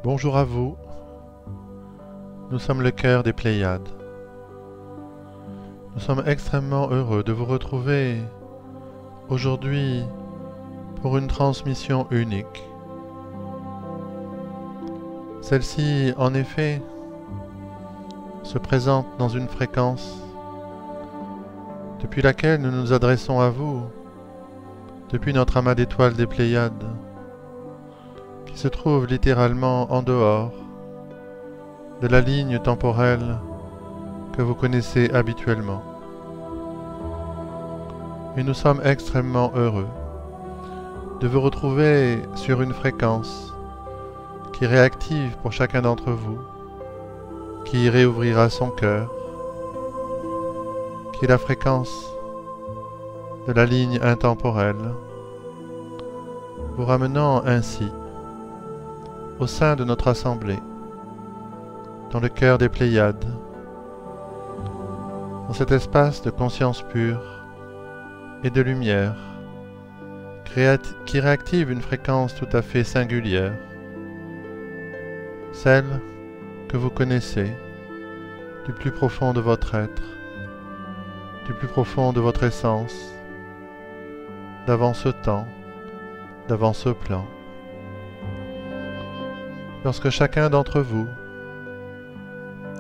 Bonjour à vous, nous sommes le chœur des Pléiades. Nous sommes extrêmement heureux de vous retrouver aujourd'hui pour une transmission unique. Celle-ci, en effet, se présente dans une fréquence depuis laquelle nous nous adressons à vous, depuis notre amas d'étoiles des Pléiades, qui se trouve littéralement en dehors de la ligne temporelle que vous connaissez habituellement. Et nous sommes extrêmement heureux de vous retrouver sur une fréquence qui réactive pour chacun d'entre vous, qui réouvrira son cœur, qui est la fréquence de la ligne intemporelle, vous ramenant ainsi au sein de notre assemblée, dans le cœur des Pléiades, dans cet espace de conscience pure et de lumière qui réactive une fréquence tout à fait singulière, celle que vous connaissez du plus profond de votre être, du plus profond de votre essence, d'avant ce temps, d'avant ce plan. Lorsque chacun d'entre vous,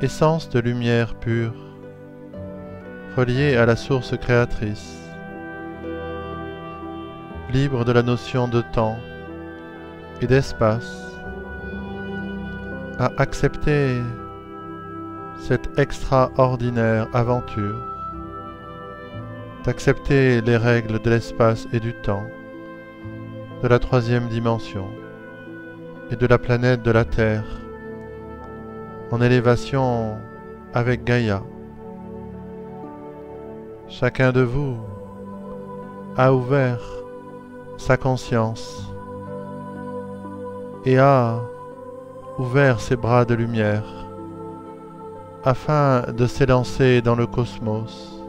essence de lumière pure, relié à la source créatrice, libre de la notion de temps et d'espace, a accepté cette extraordinaire aventure, d'accepter les règles de l'espace et du temps, de la troisième dimension et de la planète de la Terre, en élévation avec Gaïa. Chacun de vous a ouvert sa conscience et a ouvert ses bras de lumière afin de s'élancer dans le cosmos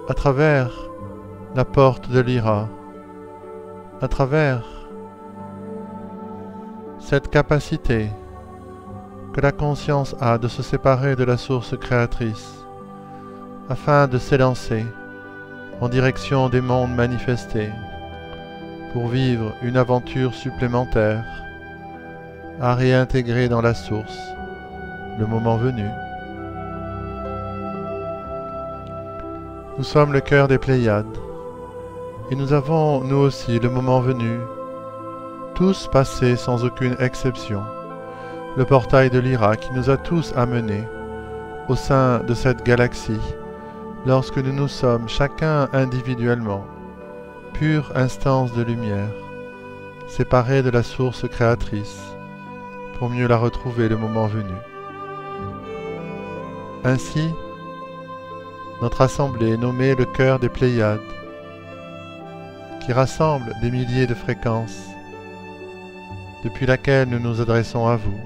à travers la porte de l'Ira, à travers cette capacité que la conscience a de se séparer de la source créatrice afin de s'élancer en direction des mondes manifestés pour vivre une aventure supplémentaire à réintégrer dans la source le moment venu. Nous sommes le cœur des Pléiades et nous avons nous aussi le moment venu tous passé sans aucune exception le portail de l'Ira qui nous a tous amenés au sein de cette galaxie lorsque nous nous sommes chacun individuellement pure instance de lumière séparée de la source créatrice pour mieux la retrouver le moment venu. Ainsi, notre assemblée nommée le cœur des Pléiades qui rassemble des milliers de fréquences depuis laquelle nous nous adressons à vous,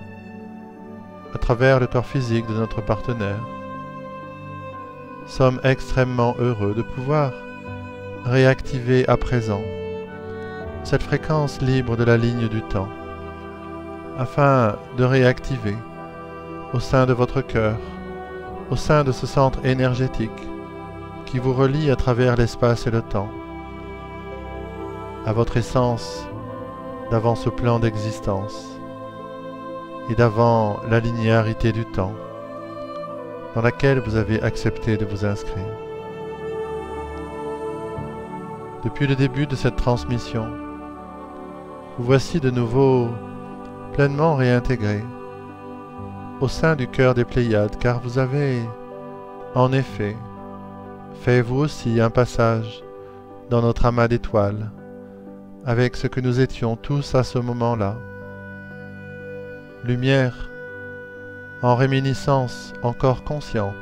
à travers le corps physique de notre partenaire, sommes extrêmement heureux de pouvoir réactiver à présent cette fréquence libre de la ligne du temps, afin de réactiver au sein de votre cœur, au sein de ce centre énergétique qui vous relie à travers l'espace et le temps, à votre essence d'avant ce plan d'existence et d'avant la linéarité du temps dans laquelle vous avez accepté de vous inscrire. Depuis le début de cette transmission, vous voici de nouveau pleinement réintégrés au sein du cœur des Pléiades, car vous avez, en effet, fait vous aussi un passage dans notre amas d'étoiles, avec ce que nous étions tous à ce moment-là. Lumière, en réminiscence encore consciente,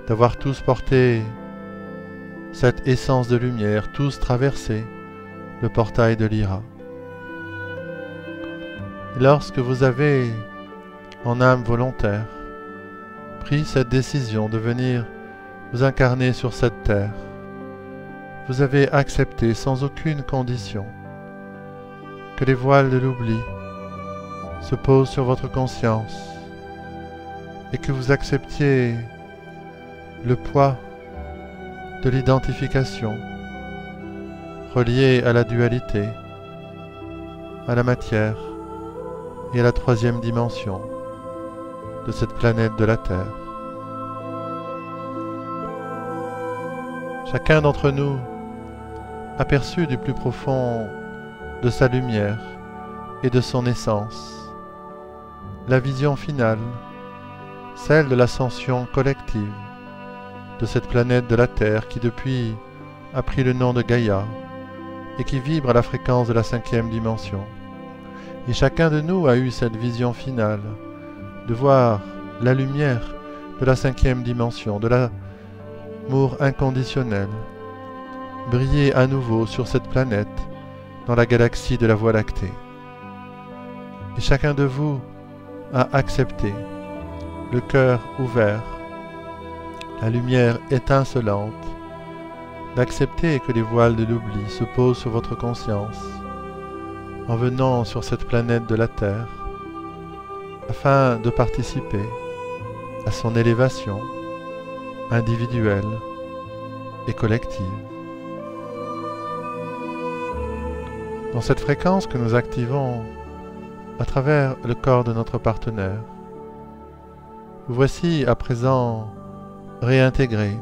d'avoir tous porté cette essence de lumière, tous traversé le portail de l'Ira. Lorsque vous avez, en âme volontaire, pris cette décision de venir vous incarner sur cette terre, vous avez accepté sans aucune condition que les voiles de l'oubli se pose sur votre conscience et que vous acceptiez le poids de l'identification reliée à la dualité, à la matière et à la troisième dimension de cette planète de la Terre. Chacun d'entre nous a perçu du plus profond de sa lumière et de son essence la vision finale, celle de l'ascension collective de cette planète de la Terre qui depuis a pris le nom de Gaïa et qui vibre à la fréquence de la cinquième dimension. Et chacun de nous a eu cette vision finale de voir la lumière de la cinquième dimension, de l'amour inconditionnel, briller à nouveau sur cette planète dans la galaxie de la Voie lactée. Et chacun de vous a accepté, le cœur ouvert, la lumière étincelante, d'accepter que les voiles de l'oubli se posent sur votre conscience en venant sur cette planète de la Terre afin de participer à son élévation individuelle et collective. Dans cette fréquence que nous activons à travers le corps de notre partenaire, vous voici à présent réintégrés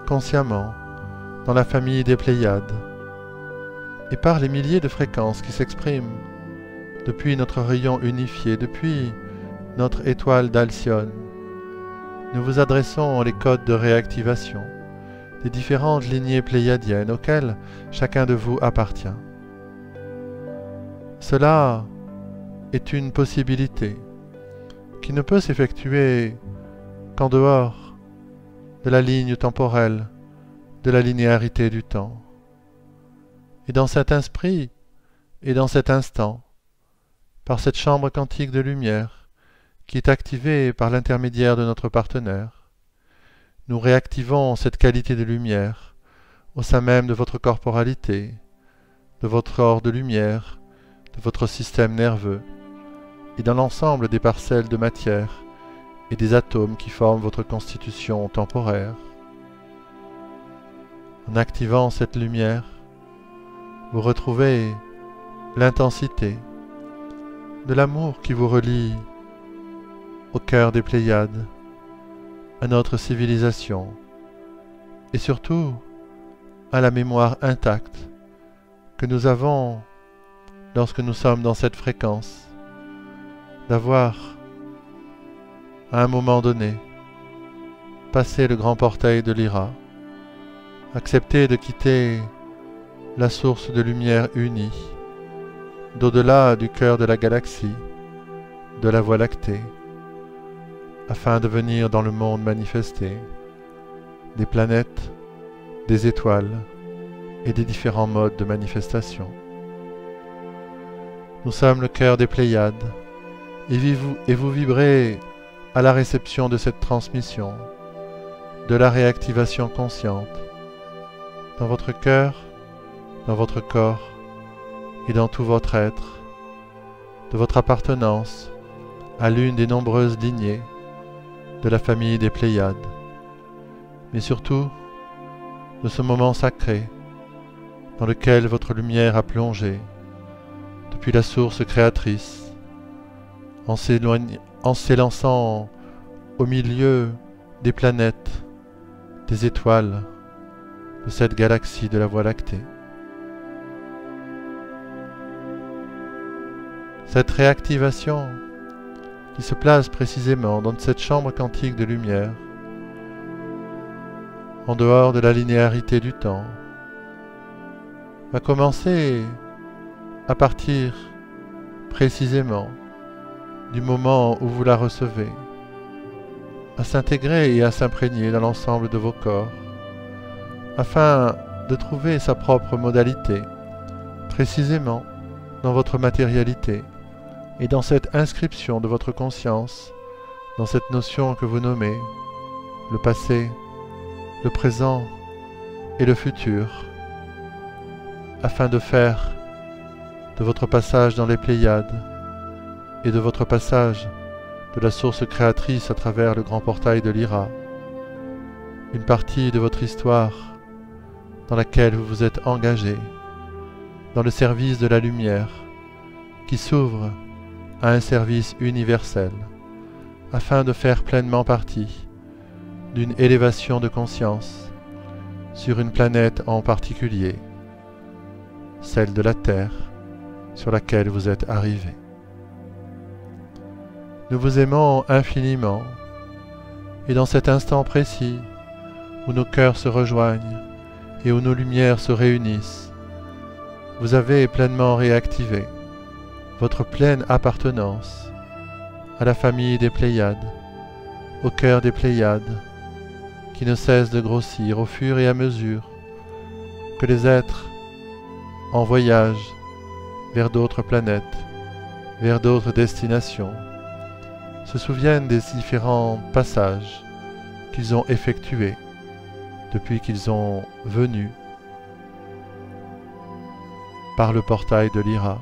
consciemment dans la famille des Pléiades et par les milliers de fréquences qui s'expriment depuis notre rayon unifié, depuis notre étoile d'Alcyone. Nous vous adressons les codes de réactivation des différentes lignées pléiadiennes auxquelles chacun de vous appartient. Cela est une possibilité qui ne peut s'effectuer qu'en dehors de la ligne temporelle, de la linéarité du temps. Et dans cet esprit et dans cet instant, par cette chambre quantique de lumière qui est activée par l'intermédiaire de notre partenaire, nous réactivons cette qualité de lumière au sein même de votre corporalité, de votre corps de lumière, de votre système nerveux et dans l'ensemble des parcelles de matière et des atomes qui forment votre constitution temporaire. En activant cette lumière, vous retrouvez l'intensité de l'amour qui vous relie au cœur des Pléiades, à notre civilisation et surtout à la mémoire intacte que nous avons lorsque nous sommes dans cette fréquence, d'avoir à un moment donné passé le grand portail de Lyra, accepté de quitter la source de lumière unie, d'au-delà du cœur de la galaxie, de la Voie lactée, afin de venir dans le monde manifester des planètes, des étoiles et des différents modes de manifestation. Nous sommes le cœur des Pléiades et vous vibrez à la réception de cette transmission, de la réactivation consciente, dans votre cœur, dans votre corps et dans tout votre être, de votre appartenance à l'une des nombreuses lignées de la famille des Pléiades, mais surtout de ce moment sacré dans lequel votre lumière a plongé depuis la source créatrice, en s'élançant au milieu des planètes, des étoiles de cette galaxie de la Voie lactée. Cette réactivation qui se place précisément dans cette chambre quantique de lumière, en dehors de la linéarité du temps, va commencer à partir précisément du moment où vous la recevez, à s'intégrer et à s'imprégner dans l'ensemble de vos corps, afin de trouver sa propre modalité, précisément dans votre matérialité et dans cette inscription de votre conscience, dans cette notion que vous nommez le passé, le présent et le futur, afin de faire de votre passage dans les Pléiades et de votre passage de la source créatrice à travers le grand portail de l'Ira, une partie de votre histoire dans laquelle vous vous êtes engagé dans le service de la lumière qui s'ouvre à un service universel afin de faire pleinement partie d'une élévation de conscience sur une planète en particulier, celle de la Terre sur laquelle vous êtes arrivé. Nous vous aimons infiniment et dans cet instant précis où nos cœurs se rejoignent et où nos lumières se réunissent, vous avez pleinement réactivé votre pleine appartenance à la famille des Pléiades, au cœur des Pléiades, qui ne cesse de grossir au fur et à mesure que les êtres en voyage vers d'autres planètes, vers d'autres destinations, se souviennent des différents passages qu'ils ont effectués depuis qu'ils sont venus par le portail de l'Ira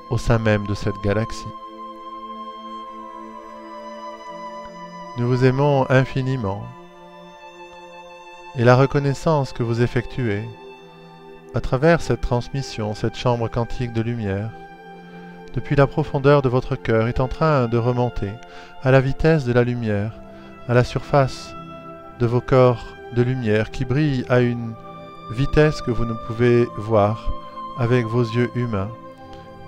au sein même de cette galaxie. Nous vous aimons infiniment et la reconnaissance que vous effectuez à travers cette transmission, cette chambre quantique de lumière, depuis la profondeur de votre cœur, est en train de remonter à la vitesse de la lumière, à la surface de vos corps de lumière qui brillent à une vitesse que vous ne pouvez voir avec vos yeux humains,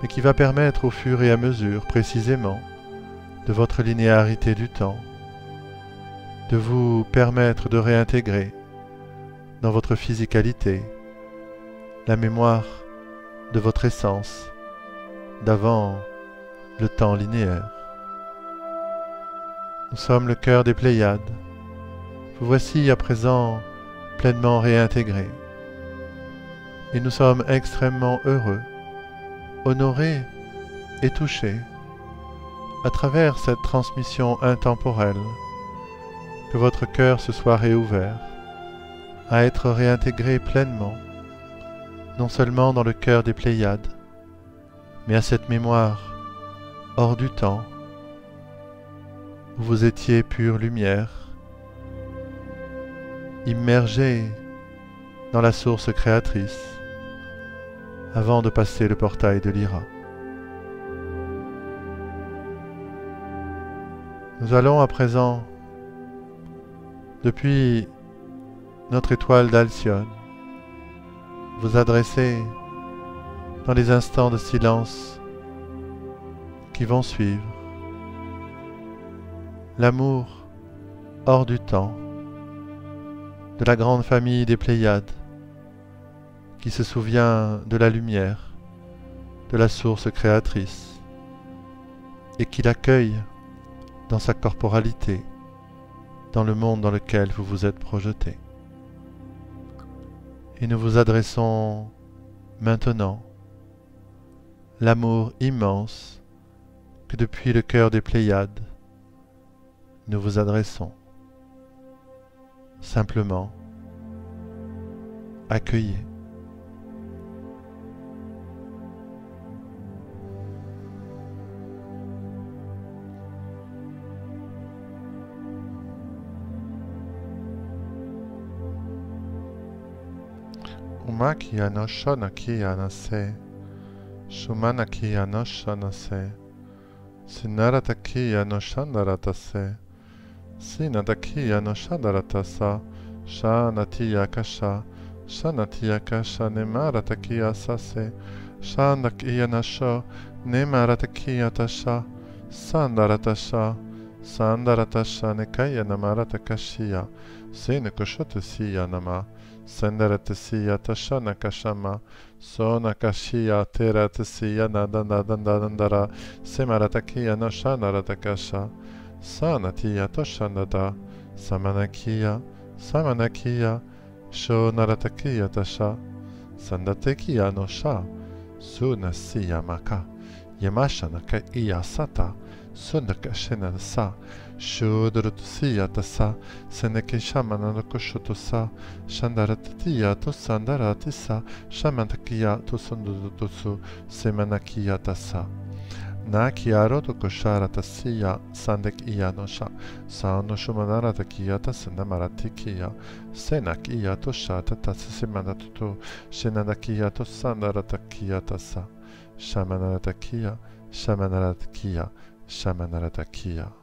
mais qui va permettre au fur et à mesure, précisément, de votre linéarité du temps, de vous permettre de réintégrer dans votre physicalité la mémoire de votre essence d'avant le temps linéaire. Nous sommes le cœur des Pléiades. Vous voici à présent pleinement réintégrés. Et nous sommes extrêmement heureux, honorés et touchés à travers cette transmission intemporelle que votre cœur se soit réouvert à être réintégré pleinement, non seulement dans le cœur des Pléiades, mais à cette mémoire hors du temps, où vous étiez pure lumière, immergé dans la source créatrice, avant de passer le portail de l'Ira. Nous allons à présent, depuis notre étoile d'Alcyone, vous adresser dans les instants de silence qui vont suivre l'amour hors du temps de la grande famille des Pléiades qui se souvient de la lumière, de la source créatrice et qui l'accueille dans sa corporalité, dans le monde dans lequel vous vous êtes projeté. Et nous vous adressons maintenant l'amour immense que depuis le cœur des Pléiades, nous vous adressons. Simplement, accueillez. Umaki anoshana ki anase, shumana ki anoshana se, sinarata ki anoshandarata se, sinata ki anoshandarata sa, shanati yakasha, shanati yakasha nemarata ki asase, shanda ki anasho, nemarata ki atasha, sandaratasha, sandaratasha nekaya namarata kashia, sinekoshotu siya nama, Sendaratasiya tashana kashama, sona kashiya teratasiya nadandandandara, semaratakiya noshanaratakasha, sanatiya toshanada, samanakiya, samanakiya, shonaratakiya tasha, sandatekiya nosha, sunasiya maka, yamashanaka iya sata, sundakashena sa, Shodrutusiya tasa, seneke shamana koshotosa, shandaratiya to sandaratisa, shamantakiya to sundutusu, semanakiya tasa. Na kiaro to koshara tasiya sandek iya no sha. Sa no shumanara takiyata senamarati kiya. Senak iya to shata tasisimanatu to. Shenanakiya to sandaratakiya sa. Shamanaratakiya, shamanaratakiya, shamanaratakiya.